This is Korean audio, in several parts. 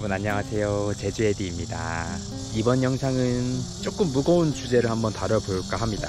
여러분 안녕하세요. 제주에디입니다. 이번 영상은 조금 무거운 주제를 한번 다뤄볼까 합니다.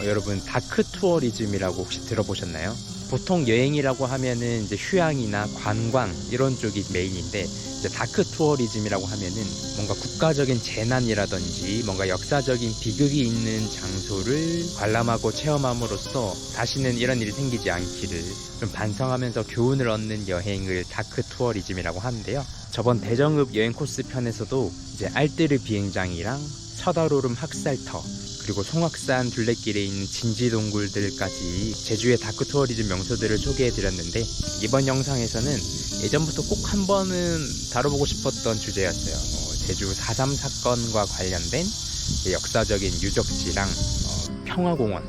여러분 다크 투어리즘이라고 혹시 들어보셨나요? 보통 여행이라고 하면은 이제 휴양이나 관광 이런 쪽이 메인인데, 이제 다크 투어리즘이라고 하면은 뭔가 국가적인 재난이라든지 뭔가 역사적인 비극이 있는 장소를 관람하고 체험함으로써 다시는 이런 일이 생기지 않기를 좀 반성하면서 교훈을 얻는 여행을 다크 투어리즘이라고 하는데요. 저번 대정읍 여행 코스 편에서도 이제 알뜨르 비행장이랑 서다로름 학살터, 그리고 송악산 둘레길에 있는 진지동굴들까지 제주의 다크 투어리즘 명소들을 소개해드렸는데, 이번 영상에서는 예전부터 꼭 한 번은 다뤄보고 싶었던 주제였어요. 제주 4.3 사건과 관련된 역사적인 유적지랑 평화공원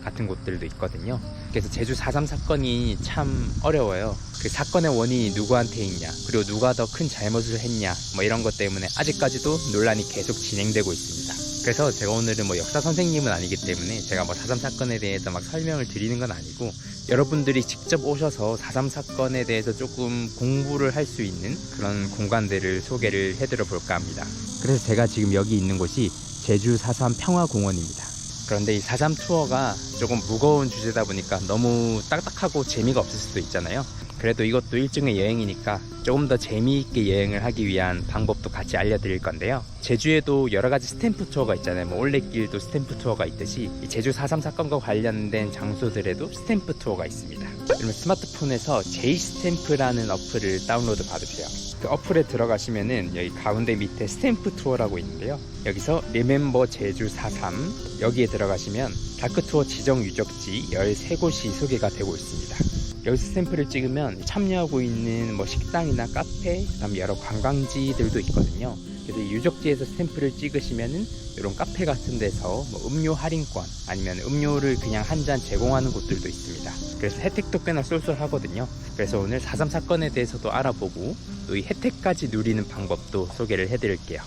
같은 곳들도 있거든요. 그래서 제주 4.3 사건이 참 어려워요. 그 사건의 원인이 누구한테 있냐, 그리고 누가 더 큰 잘못을 했냐, 뭐 이런 것 때문에 아직까지도 논란이 계속 진행되고 있습니다. 그래서 제가 오늘은 뭐 역사 선생님은 아니기 때문에 제가 뭐 4.3 사건에 대해서 막 설명을 드리는 건 아니고, 여러분들이 직접 오셔서 4.3 사건에 대해서 조금 공부를 할 수 있는 그런 공간들을 소개를 해드려 볼까 합니다. 그래서 제가 지금 여기 있는 곳이 제주 4.3 평화공원입니다. 그런데 이 4.3 투어가 조금 무거운 주제다 보니까 너무 딱딱하고 재미가 없을 수도 있잖아요. 그래도 이것도 일종의 여행이니까 조금 더 재미있게 여행을 하기 위한 방법도 같이 알려드릴 건데요. 제주에도 여러가지 스탬프 투어가 있잖아요. 뭐 올레길도 스탬프 투어가 있듯이 이 제주 4.3 사건과 관련된 장소들에도 스탬프 투어가 있습니다. 그러면 스마트폰에서 제이스탬프라는 어플을 다운로드 받으세요. 그 어플에 들어가시면은 여기 가운데 밑에 스탬프 투어라고 있는데요. 여기서 리멤버 제주 4.3 여기에 들어가시면 다크 투어 지정 유적지 13곳이 소개가 되고 있습니다. 여기서 스탬프를 찍으면 참여하고 있는 뭐 식당이나 카페, 그다음에 여러 관광지들도 있거든요. 그래서 이 유적지에서 스탬프를 찍으시면은 이런 카페 같은 데서 뭐 음료 할인권, 아니면 음료를 그냥 한 잔 제공하는 곳들도 있습니다. 그래서 혜택도 꽤나 쏠쏠하거든요. 그래서 오늘 4.3 사건에 대해서도 알아보고 또 이 혜택까지 누리는 방법도 소개를 해드릴게요.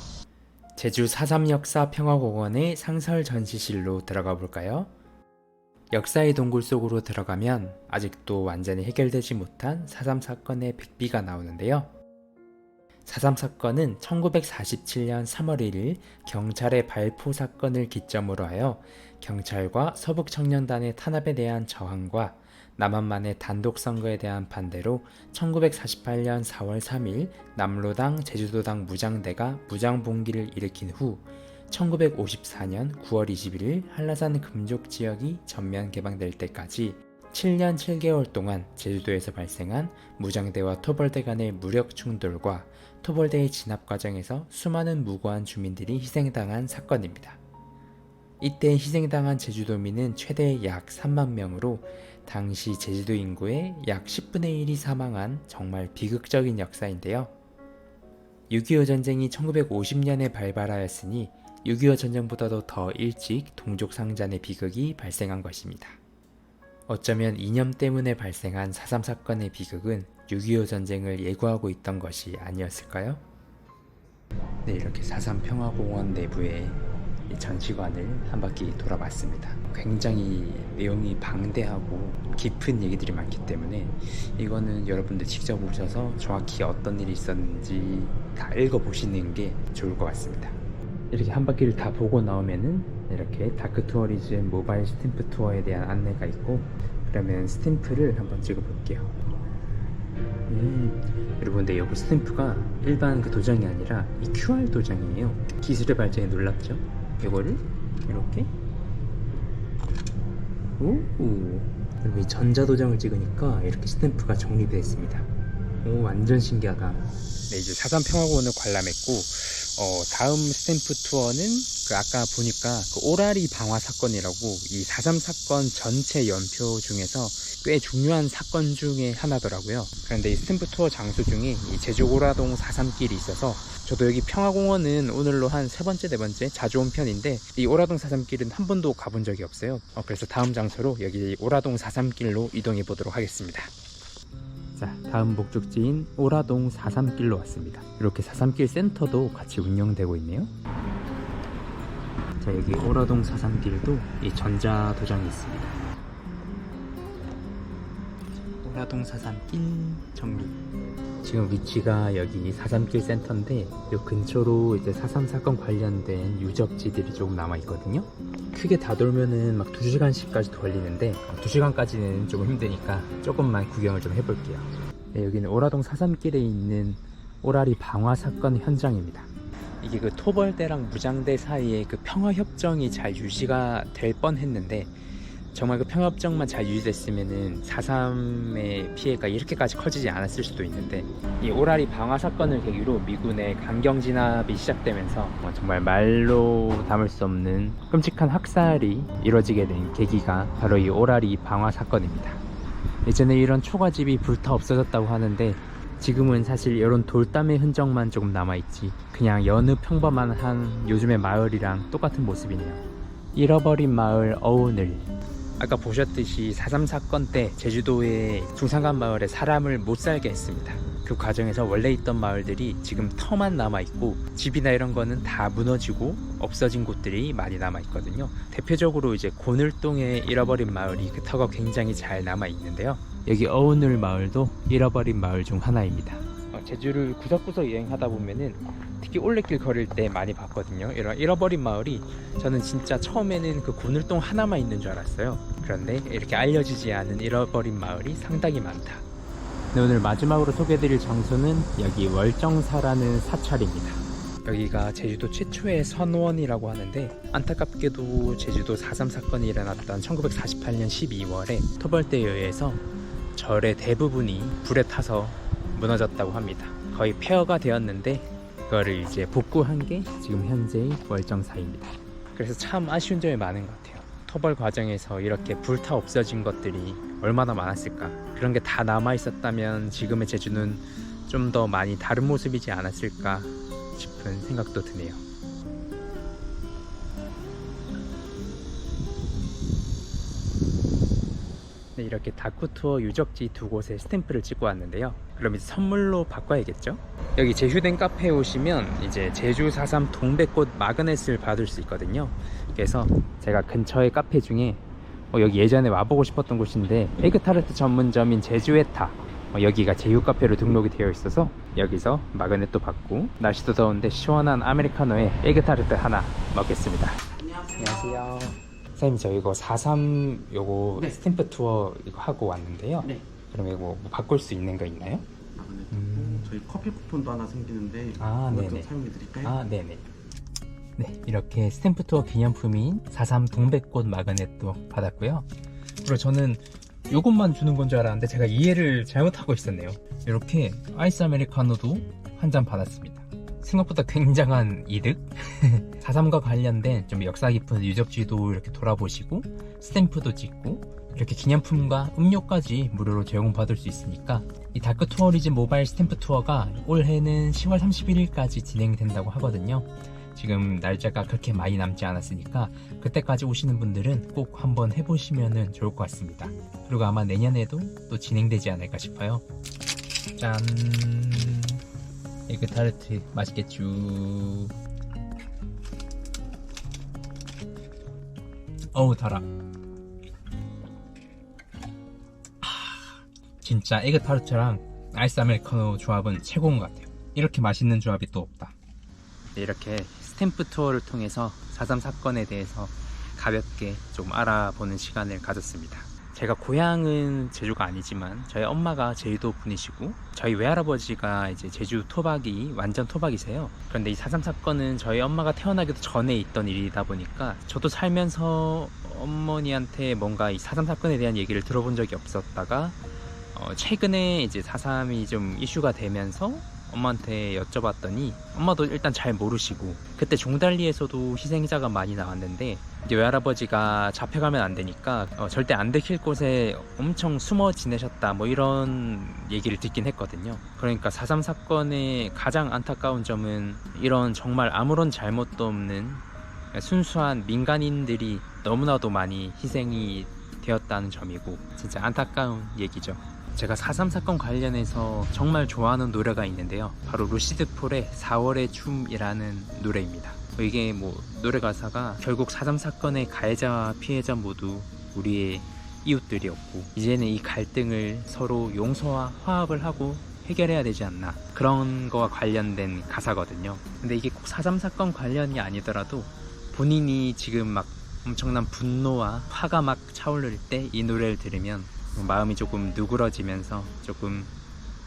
제주 4.3 역사 평화공원의 상설 전시실로 들어가 볼까요? 역사의 동굴 속으로 들어가면 아직도 완전히 해결되지 못한 4.3 사건의 백비가 나오는데요. 4.3 사건은 1947년 3월 1일 경찰의 발포 사건을 기점으로 하여 경찰과 서북청년단의 탄압에 대한 저항과 남한만의 단독 선거에 대한 반대로 1948년 4월 3일 남로당 제주도당 무장대가 무장봉기를 일으킨 후 1954년 9월 21일 한라산 금족 지역이 전면 개방될 때까지 7년 7개월 동안 제주도에서 발생한 무장대와 토벌대 간의 무력 충돌과 토벌대의 진압 과정에서 수많은 무고한 주민들이 희생당한 사건입니다. 이때 희생당한 제주도민은 최대 약 3만 명으로 당시 제주도 인구의 약 10분의 1이 사망한 정말 비극적인 역사인데요. 6.25 전쟁이 1950년에 발발하였으니 6.25 전쟁보다도 더 일찍 동족 상잔의 비극이 발생한 것입니다. 어쩌면 이념 때문에 발생한 4.3 사건의 비극은 6.25 전쟁을 예고하고 있던 것이 아니었을까요? 네, 이렇게 4.3 평화공원 내부의 전시관을 한 바퀴 돌아봤습니다. 굉장히 내용이 방대하고 깊은 얘기들이 많기 때문에 이거는 여러분들 직접 오셔서 정확히 어떤 일이 있었는지 다 읽어보시는 게 좋을 것 같습니다. 이렇게 한 바퀴를 다 보고 나오면은 이렇게 다크 투어리즘 모바일 스탬프 투어에 대한 안내가 있고, 그러면 스탬프를 한번 찍어 볼게요. 여러분들 여기 스탬프가 일반 그 도장이 아니라 이 QR 도장이에요. 기술의 발전이 놀랍죠? 이거를 이렇게 여러분 이 전자도장을 찍으니까 이렇게 스탬프가 정립이 되어 있습니다. 오, 완전 신기하다. 네, 이제 4.3 평화공원을 관람했고, 다음 스탬프 투어는 그 아까 보니까 그 오라리 방화 사건이라고 이 4.3 사건 전체 연표 중에서 꽤 중요한 사건 중에 하나더라고요. 그런데 이 스탬프 투어 장소 중에 이 제주 오라동 4.3길이 있어서 저도 여기 평화공원은 오늘로 한 세 번째, 네 번째 자주 온 편인데 이 오라동 4.3길은 한 번도 가본 적이 없어요. 그래서 다음 장소로 여기 오라동 4.3길로 이동해 보도록 하겠습니다. 자, 다음 목적지인 오라동 4.3길로 왔습니다. 이렇게 4.3길 센터도 같이 운영되고 있네요. 자, 여기 오라동 4.3길도 이 전자도장이 있습니다. 오라동 4.3길 정리. 지금 위치가 여기 4.3길 센터인데 이 근처로 이제 4.3 사건 관련된 유적지들이 조금 남아있거든요. 크게 다 돌면은 막 2시간씩까지 걸리는데 2시간까지는 조금 힘드니까 조금만 구경을 좀 해볼게요. 네, 여기는 오라동 4.3길에 있는 오라리 방화 사건 현장입니다. 이게 그 토벌대랑 무장대 사이에 그 평화협정이 잘 유지가 될 뻔했는데 정말 그 평화협정만 잘 유지됐으면은 4.3의 피해가 이렇게까지 커지지 않았을 수도 있는데 이 오라리 방화 사건을 계기로 미군의 강경 진압이 시작되면서 정말 말로 담을 수 없는 끔찍한 학살이 이루어지게 된 계기가 바로 이 오라리 방화 사건입니다. 예전에 이런 초가집이 불타 없어졌다고 하는데 지금은 사실 이런 돌담의 흔적만 조금 남아있지 그냥 여느 평범한 한 요즘의 마을이랑 똑같은 모습이네요. 잃어버린 마을 어운을 아까 보셨듯이 4.3 사건 때 제주도의 중산간 마을에 사람을 못 살게 했습니다. 그 과정에서 원래 있던 마을들이 지금 터만 남아있고 집이나 이런 거는 다 무너지고 없어진 곳들이 많이 남아있거든요. 대표적으로 이제 고늘동의 잃어버린 마을이 그 터가 굉장히 잘 남아있는데요. 여기 어운을 마을도 잃어버린 마을 중 하나입니다. 제주를 구석구석 여행하다 보면은 특히 올레길 걸을 때 많이 봤거든요. 이런 잃어버린 마을이 저는 진짜 처음에는 그 고늘동 하나만 있는 줄 알았어요. 그런데 이렇게 알려지지 않은 잃어버린 마을이 상당히 많다. 네, 오늘 마지막으로 소개해드릴 장소는 여기 월정사라는 사찰입니다. 여기가 제주도 최초의 선원이라고 하는데 안타깝게도 제주도 4.3 사건이 일어났던 1948년 12월에 토벌대에 의해서 절의 대부분이 불에 타서 무너졌다고 합니다. 거의 폐허가 되었는데 그거를 이제 복구한 게 지금 현재의 월정사입니다. 그래서 참 아쉬운 점이 많은 것 같아요. 토벌 과정에서 이렇게 불타 없어진 것들이 얼마나 많았을까. 그런 게 다 남아있었다면 지금의 제주는 좀 더 많이 다른 모습이지 않았을까 싶은 생각도 드네요. 네, 이렇게 다쿠투어 유적지 두 곳에 스탬프를 찍고 왔는데요. 그럼 이제 선물로 바꿔야겠죠? 여기 제 휴대폰 카페에 오시면 이제 제주 4.3 동백꽃 마그넷을 받을 수 있거든요. 그래서 제가 근처의 카페 중에 여기 예전에 와보고 싶었던 곳인데 에그타르트 전문점인 제주에타 여기가 제휴 카페로 등록이 되어 있어서 여기서 마그넷도 받고 날씨도 더운데 시원한 아메리카노에 에그타르트 하나 먹겠습니다. 안녕하세요. 선생님 저 이거 4.3 요거 네. 스탬프 투어 이거 하고 왔는데요. 네. 그럼 이거 뭐 바꿀 수 있는 거 있나요? 저희 커피 쿠폰도 하나 생기는데 네네. 좀 사용해 드릴까요? 네네. 네, 이렇게 스탬프 투어 기념품인 4.3 동백꽃 마그넷도 받았고요. 그리고 저는 요것만 주는 건 줄 알았는데 제가 이해를 잘못하고 있었네요. 이렇게 아이스 아메리카노도 한 잔 받았습니다. 생각보다 굉장한 이득? 4.3과 관련된 좀 역사 깊은 유적지도 이렇게 돌아보시고 스탬프도 찍고 이렇게 기념품과 음료까지 무료로 제공받을 수 있으니까 이 다크 투어리즘 모바일 스탬프 투어가 올해는 10월 31일까지 진행된다고 하거든요. 지금 날짜가 그렇게 많이 남지 않았으니까 그때까지 오시는 분들은 꼭 한번 해보시면 좋을 것 같습니다. 그리고 아마 내년에도 또 진행되지 않을까 싶어요. 짠! 에그 타르트 맛있겠죠? 어우 달아. 진짜 에그 타르트랑 아이스 아메리카노 조합은 최고인 것 같아요. 이렇게 맛있는 조합이 또 없다. 네, 이렇게 스탬프 투어를 통해서 4.3 사건에 대해서 가볍게 좀 알아보는 시간을 가졌습니다. 제가 고향은 제주가 아니지만 저희 엄마가 제주도 분이시고 저희 외할아버지가 이제 제주 토박이 완전 토박이세요. 그런데 이 4.3 사건은 저희 엄마가 태어나기도 전에 있던 일이다 보니까 저도 살면서 어머니한테 뭔가 이 4.3 사건에 대한 얘기를 들어본 적이 없었다가 최근에 이제 4.3이 좀 이슈가 되면서 엄마한테 여쭤봤더니 엄마도 일단 잘 모르시고 그때 종달리에서도 희생자가 많이 나왔는데 이제 외할아버지가 잡혀가면 안 되니까 절대 안 들킬 곳에 엄청 숨어 지내셨다 뭐 이런 얘기를 듣긴 했거든요. 그러니까 4.3 사건의 가장 안타까운 점은 이런 정말 아무런 잘못도 없는 순수한 민간인들이 너무나도 많이 희생이 되었다는 점이고 진짜 안타까운 얘기죠. 제가 4.3 사건 관련해서 정말 좋아하는 노래가 있는데요. 바로 루시드 폴의 4월의 춤이라는 노래입니다. 이게 뭐 노래 가사가 결국 4.3 사건의 가해자와 피해자 모두 우리의 이웃들이었고 이제는 이 갈등을 서로 용서와 화합을 하고 해결해야 되지 않나, 그런 거와 관련된 가사거든요. 근데 이게 꼭 4.3 사건 관련이 아니더라도 본인이 지금 막 엄청난 분노와 화가 막 차오를 때 이 노래를 들으면 마음이 조금 누그러지면서 조금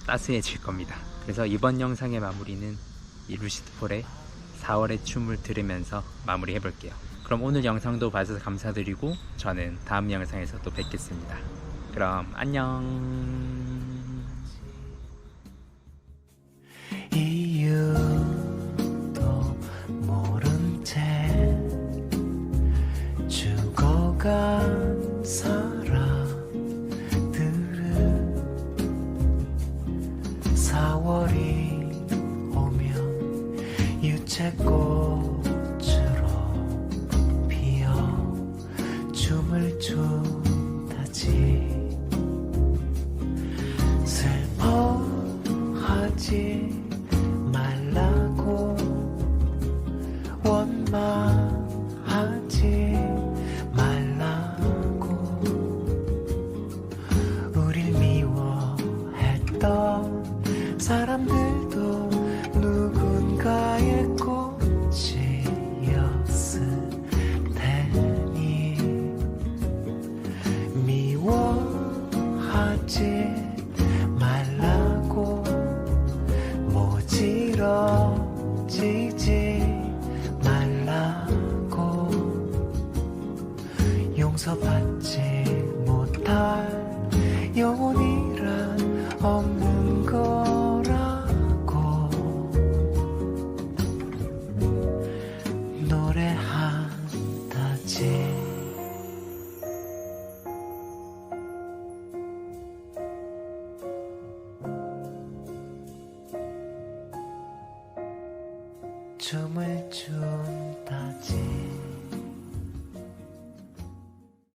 따스해질 겁니다. 그래서 이번 영상의 마무리는 이 루시드 폴의 4월의 춤을 들으면서 마무리 해볼게요. 그럼 오늘 영상도 봐주셔서 감사드리고 저는 다음 영상에서 또 뵙겠습니다. 그럼 안녕. 이유도 모른 채 죽어간 사람들은 4월이 오면 유채꽃으로 피어 춤을 춘다지. 슬퍼하지 말라고 원망하지 말라고 우릴 미워했던 사람들도 누군가의 꽃이었을 테니 미워하지 말라고 모지러지지 말라고 용서받지 못할 영혼이란 없는 거라고 노래한다지. 춤을 춘다지.